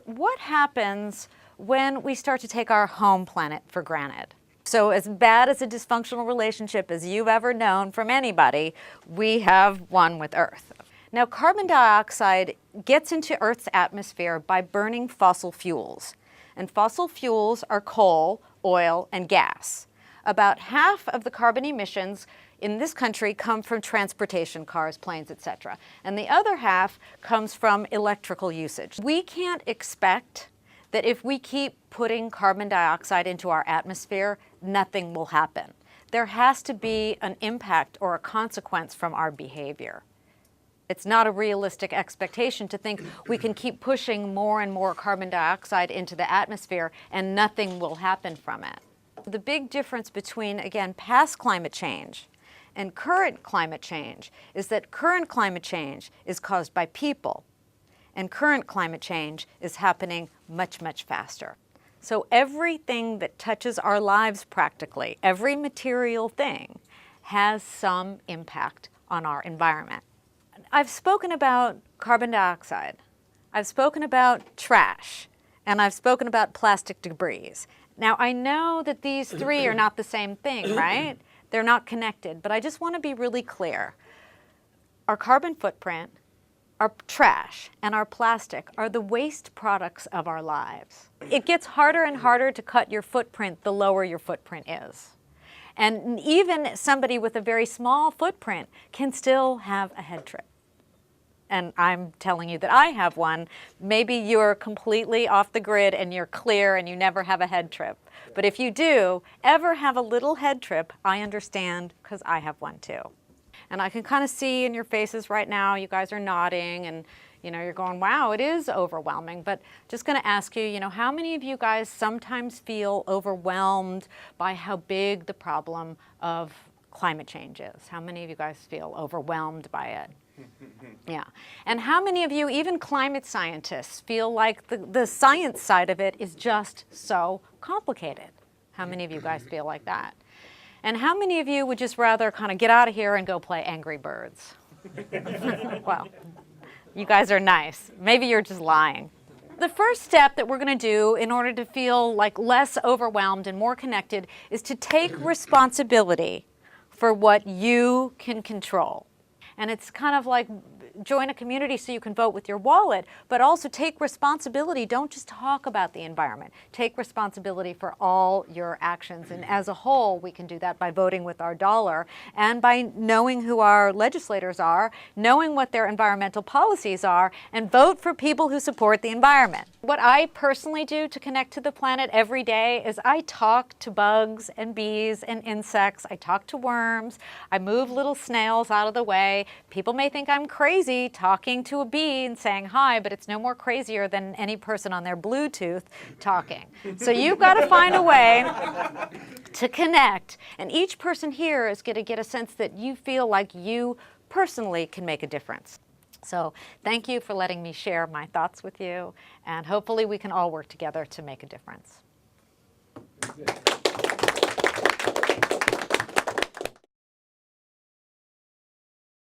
What happens when we start to take our home planet for granted? So as bad as a dysfunctional relationship as you've ever known from anybody, we have one with Earth. Now, carbon dioxide gets into Earth's atmosphere by burning fossil fuels. And fossil fuels are coal, oil, and gas. About half of the carbon emissions in this country come from transportation, cars, planes, etc. And the other half comes from electrical usage. We can't expect that if we keep putting carbon dioxide into our atmosphere, nothing will happen. There has to be an impact or a consequence from our behavior. It's not a realistic expectation to think we can keep pushing more and more carbon dioxide into the atmosphere and nothing will happen from it. The big difference between, again, past climate change and current climate change is that current climate change is caused by people, and current climate change is happening much, much faster. So everything that touches our lives practically, every material thing, has some impact on our environment. I've spoken about carbon dioxide, I've spoken about trash, and I've spoken about plastic debris. Now, I know that these three are not the same thing, right? They're not connected, but I just want to be really clear. Our carbon footprint, our trash, and our plastic are the waste products of our lives. It gets harder and harder to cut your footprint the lower your footprint is. And even somebody with a very small footprint can still have a head trip. And I'm telling you that I have one. Maybe you're completely off the grid and you're clear and you never have a head trip. But if you do ever have a little head trip, I understand, because I have one too. And I can kind of see in your faces right now, you guys are nodding and you're going, wow, it is overwhelming. But just going to ask you, how many of you guys sometimes feel overwhelmed by how big the problem of climate change is? How many of you guys feel overwhelmed by it? Yeah. And how many of you, even climate scientists, feel like the science side of it is just so complicated? How many of you guys feel like that? And how many of you would just rather kind of get out of here and go play Angry Birds? Well, you guys are nice. Maybe you're just lying. The first step that we're going to do in order to feel like less overwhelmed and more connected is to take responsibility for what you can control. And it's kind of like join a community so you can vote with your wallet, but also take responsibility. Don't just talk about the environment. Take responsibility for all your actions. And as a whole, we can do that by voting with our dollar and by knowing who our legislators are, knowing what their environmental policies are, and vote for people who support the environment. What I personally do to connect to the planet every day is I talk to bugs and bees and insects. I talk to worms. I move little snails out of the way. People may think I'm crazy talking to a bee and saying hi, but it's no more crazier than any person on their Bluetooth talking. So you've got to find a way to connect. And each person here is going to get a sense that you feel like you personally can make a difference. So thank you for letting me share my thoughts with you, and hopefully we can all work together to make a difference.